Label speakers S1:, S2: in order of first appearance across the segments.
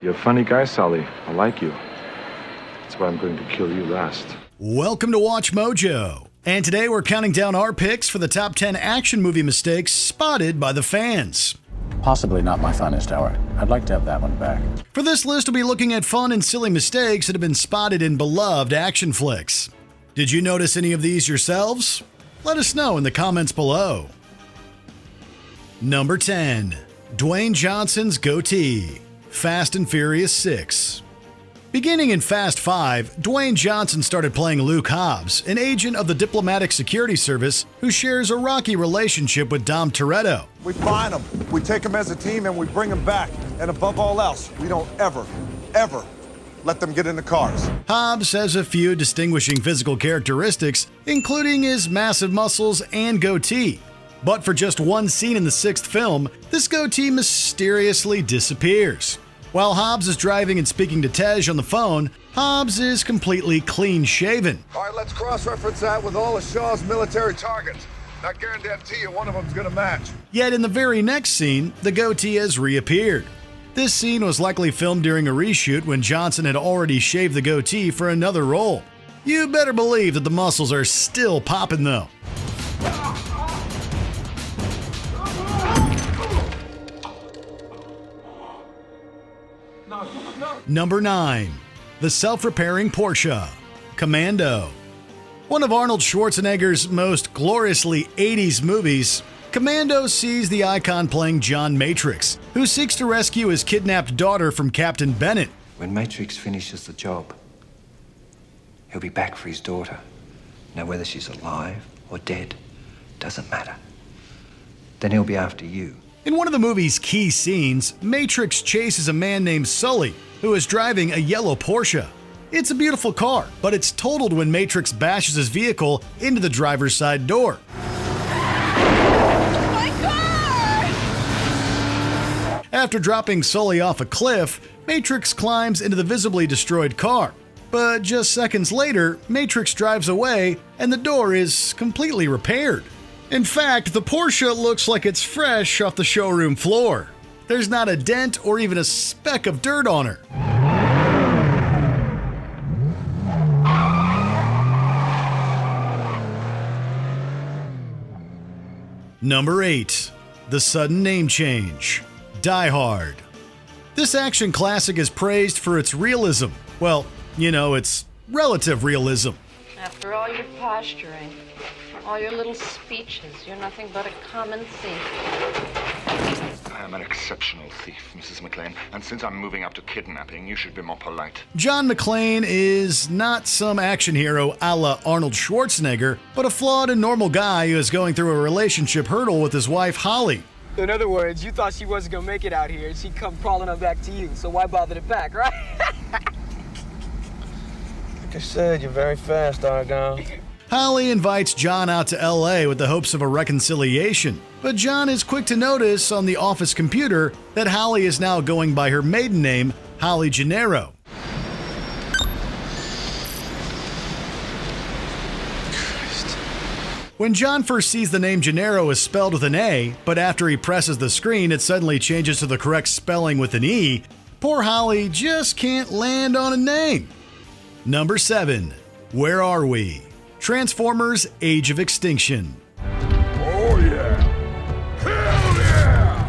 S1: You're a funny guy, Sully. I like you. That's why I'm going to kill you last.
S2: Welcome to Watch Mojo. And today we're counting down our picks for the top 10 action movie mistakes spotted by the fans.
S3: Possibly not my finest hour. I'd like to have that one back.
S2: For this list, we'll be looking at fun and silly mistakes that have been spotted in beloved action flicks. Did you notice any of these yourselves? Let us know in the comments below. Number 10. Dwayne Johnson's goatee. Fast and Furious 6. Beginning in Fast 5, Dwayne Johnson started playing Luke Hobbs, an agent of the Diplomatic Security Service who shares a rocky relationship with Dom Toretto.
S4: We find them, we take them as a team, and we bring them back. And above all else, we don't ever let them get in the cars.
S2: Hobbs has a few distinguishing physical characteristics, including his massive muscles and goatee. But for just one scene in the sixth film, this goatee mysteriously disappears. While Hobbs is driving and speaking to Tej on the phone, Hobbs is completely clean-shaven.
S4: All right, let's cross-reference that with all of Shaw's military targets. I guarantee you one of them's gonna match.
S2: Yet in the very next scene, the goatee has reappeared. This scene was likely filmed during a reshoot when Johnson had already shaved the goatee for another role. You better believe that the muscles are still popping though. Number 9. The self-repairing Porsche. Commando. One of Arnold Schwarzenegger's most gloriously 80s movies, Commando sees the icon playing John Matrix, who seeks to rescue his kidnapped daughter from Captain Bennett.
S5: When Matrix finishes the job, he'll be back for his daughter. Now, whether she's alive or dead, doesn't matter. Then he'll be after you.
S2: In one of the movie's key scenes, Matrix chases a man named Sully, who is driving a yellow Porsche. It's a beautiful car, but it's totaled when Matrix bashes his vehicle into the driver's side door.
S6: My car!
S2: After dropping Sully off a cliff, Matrix climbs into the visibly destroyed car. But just seconds later, Matrix drives away and the door is completely repaired. In fact, the Porsche looks like it's fresh off the showroom floor. There's not a dent or even a speck of dirt on her. Number 8. The sudden name change. Die Hard. This action classic is praised for its realism. Well, it's relative realism.
S6: After all your posturing, all your little speeches, you're nothing but a common thief.
S7: I am an exceptional thief, Mrs. McClane, and since I'm moving up to kidnapping, you should be more polite.
S2: John McClane is not some action hero a la Arnold Schwarzenegger, but a flawed and normal guy who is going through a relationship hurdle with his wife, Holly.
S8: In other words, you thought she wasn't gonna make it out here, and she'd come crawling on back to you, so why bother to pack, right?
S9: Like I said, you're very fast, Argyle.
S2: Holly invites John out to LA with the hopes of a reconciliation, but John is quick to notice on the office computer that Holly is now going by her maiden name, Holly Gennaro. When John first sees the name Gennaro is spelled with an A, but after he presses the screen it suddenly changes to the correct spelling with an E, poor Holly just can't land on a name. Number 7. Where Are We? Transformers: Age of Extinction.
S7: Oh, yeah! Hell yeah!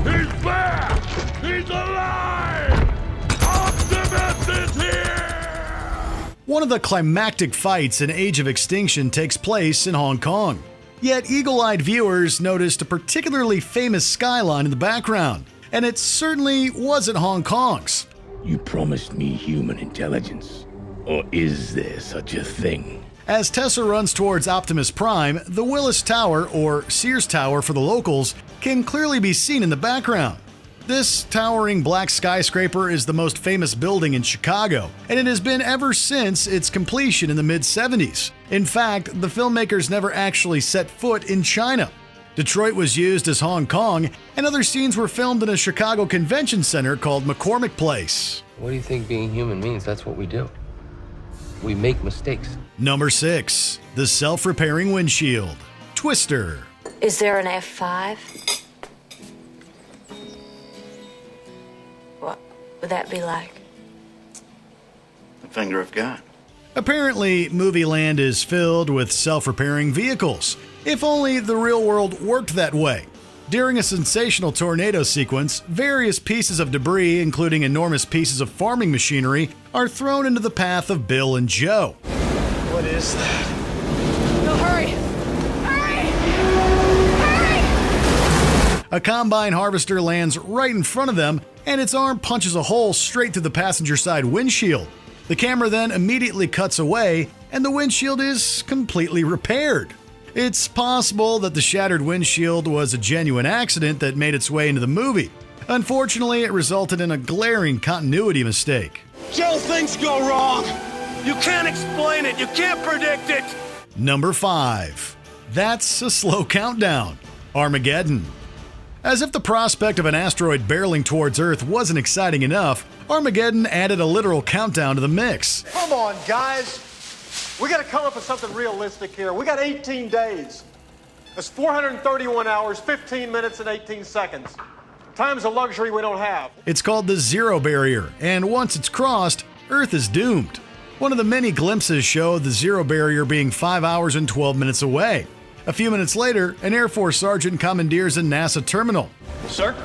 S7: He's back! He's alive! Optimus is here!
S2: One of the climactic fights in Age of Extinction takes place in Hong Kong. Yet eagle-eyed viewers noticed a particularly famous skyline in the background, and it certainly wasn't Hong Kong's.
S10: You promised me human intelligence, or is there such a thing?
S2: As Tessa runs towards Optimus Prime, the Willis Tower, or Sears Tower for the locals, can clearly be seen in the background. This towering black skyscraper is the most famous building in Chicago, and it has been ever since its completion in the mid-70s. In fact, the filmmakers never actually set foot in China. Detroit was used as Hong Kong, and other scenes were filmed in a Chicago convention center called McCormick Place.
S9: What do you think being human means? That's what we do. We make mistakes.
S2: Number 6. The self-repairing windshield. Twister.
S11: Is there an F5? What? would that be like?
S12: The finger of God.
S2: Apparently, movie land is filled with self-repairing vehicles. If only the real world worked that way. During a sensational tornado sequence, various pieces of debris, including enormous pieces of farming machinery, are thrown into the path of Bill and Joe.
S8: What is that?
S6: No, hurry! Hurry!
S2: A combine harvester lands right in front of them, and its arm punches a hole straight through the passenger side windshield. The camera then immediately cuts away, and the windshield is completely repaired. It's possible that the shattered windshield was a genuine accident that made its way into the movie. Unfortunately, it resulted in a glaring continuity mistake.
S13: Joe, things go wrong. You can't explain it. You can't predict it.
S2: Number 5. That's a slow countdown. Armageddon. As if the prospect of an asteroid barreling towards Earth wasn't exciting enough, Armageddon added a literal countdown to the mix.
S14: Come on, guys. We got to come up with something realistic here. We got 18 days. That's 431 hours, 15 minutes, and 18 seconds. Time's a luxury we don't have.
S2: It's called the Zero Barrier, and once it's crossed, Earth is doomed. One of the many glimpses showed the Zero Barrier being 5 hours and 12 minutes away. A few minutes later, an Air Force sergeant commandeers a NASA terminal.
S15: Sir,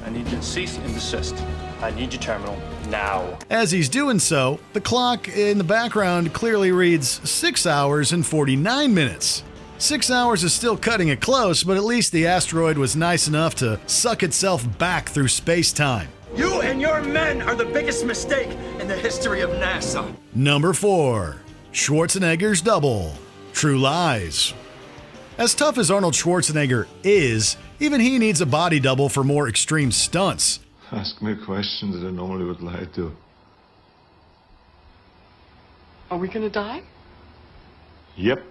S15: I need you to cease and desist. I need your terminal now.
S2: As he's doing so, the clock in the background clearly reads 6 hours and 49 minutes. 6 hours is still cutting it close, but at least the asteroid was nice enough to suck itself back through space-time.
S13: You and your men are the biggest mistake in the history of NASA.
S2: Number 4. Schwarzenegger's double. True Lies. As tough as Arnold Schwarzenegger is, even he needs a body double for more extreme stunts.
S1: Ask me questions that I normally would lie to.
S6: Are we gonna die?
S1: Yep.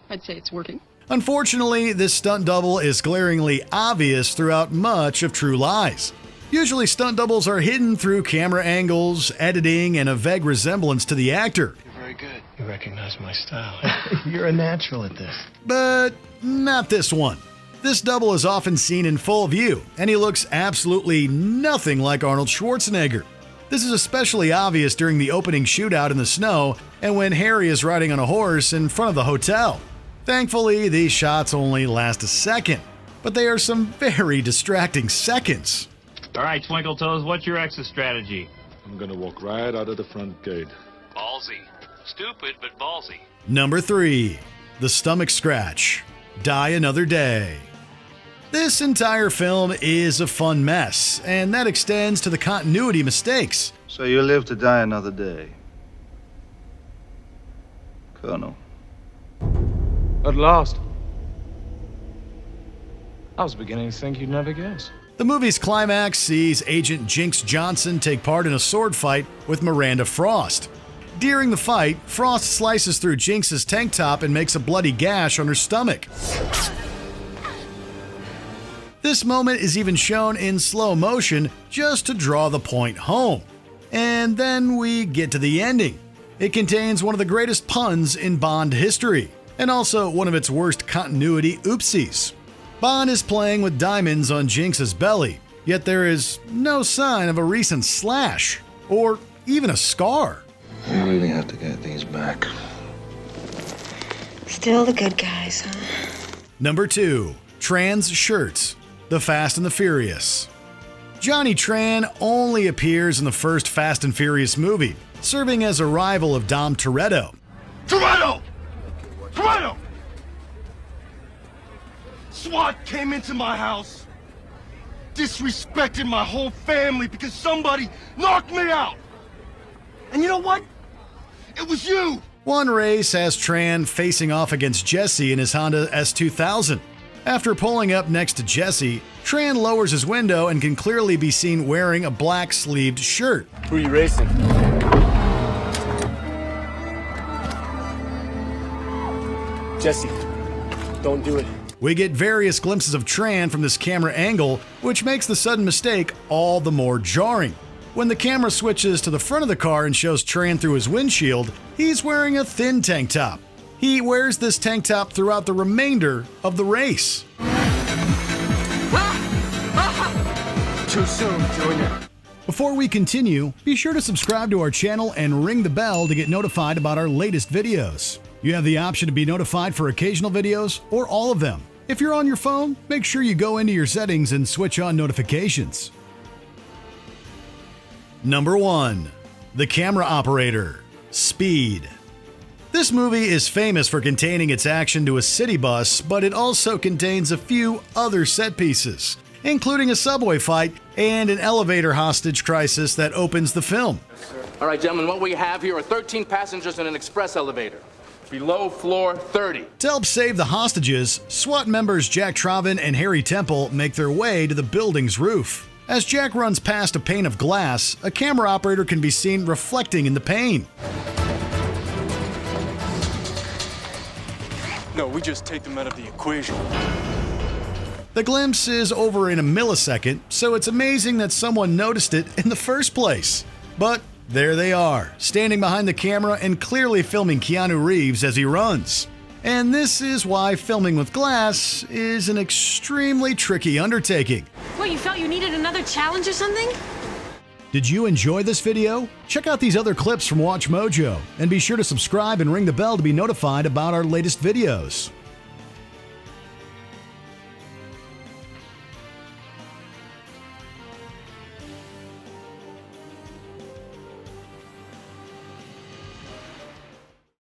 S6: I'd say it's working.
S2: Unfortunately, this stunt double is glaringly obvious throughout much of True Lies. Usually, stunt doubles are hidden through camera angles, editing, and a vague resemblance to the actor.
S15: You're very good. You recognize my style. You're a natural at this.
S2: But not this one. This double is often seen in full view, and he looks absolutely nothing like Arnold Schwarzenegger. This is especially obvious during the opening shootout in the snow and when Harry is riding on a horse in front of the hotel. Thankfully, these shots only last a second, but they are some very distracting seconds.
S16: All right, Twinkle Toes, what's your exit strategy?
S1: I'm gonna walk right out of the front gate.
S16: Ballsy. Stupid, but ballsy.
S2: Number 3. The Stomach Scratch. Die Another Day. This entire film is a fun mess, and that extends to the continuity mistakes.
S17: So you live to die another day, Colonel.
S18: At last. I was beginning to think you'd never guess.
S2: The movie's climax sees Agent Jinx Johnson take part in a sword fight with Miranda Frost. During the fight, Frost slices through Jinx's tank top and makes a bloody gash on her stomach. This moment is even shown in slow motion just to draw the point home. And then we get to the ending. It contains one of the greatest puns in Bond history, and also one of its worst continuity oopsies. Bond is playing with diamonds on Jinx's belly, yet there is no sign of a recent slash, or even a scar.
S17: I really have to get these back.
S11: Still the good guys, huh?
S2: Number 2. Tran's Shirts. The Fast and the Furious. Johnny Tran only appears in the first Fast and Furious movie, serving as a rival of Dom Toretto.
S13: Toretto! Toretto! SWAT came into my house, disrespected my whole family because somebody knocked me out. And you know what? It was you!
S2: One race has Tran facing off against Jesse in his Honda S2000. After pulling up next to Jesse, Tran lowers his window and can clearly be seen wearing a black sleeved shirt.
S15: Who are you racing? Jesse, don't do it.
S2: We get various glimpses of Tran from this camera angle, which makes the sudden mistake all the more jarring. When the camera switches to the front of the car and shows Tran through his windshield, he's wearing a thin tank top. He wears this tank top throughout the remainder of the race.
S13: Too soon, Junior.
S2: Before we continue, be sure to subscribe to our channel and ring the bell to get notified about our latest videos. You have the option to be notified for occasional videos or all of them. If you're on your phone, make sure you go into your settings and switch on notifications. Number 1. The Camera Operator. Speed. This movie is famous for containing its action to a city bus, but it also contains a few other set pieces, including a subway fight and an elevator hostage crisis that opens the film.
S19: All right, gentlemen, what we have here are 13 passengers in an express elevator. Below floor 30.
S2: To help save the hostages, SWAT members Jack Travin and Harry Temple make their way to the building's roof. As Jack runs past a pane of glass, a camera operator can be seen reflecting in the pane.
S13: No, we just take them out of the equation.
S2: The glimpse is over in a millisecond, so it's amazing that someone noticed it in the first place. But there they are, standing behind the camera and clearly filming Keanu Reeves as he runs. And this is why filming with glass is an extremely tricky undertaking.
S20: What, you felt you needed another challenge or something?
S2: Did you enjoy this video? Check out these other clips from WatchMojo, and be sure to subscribe and ring the bell to be notified about our latest videos.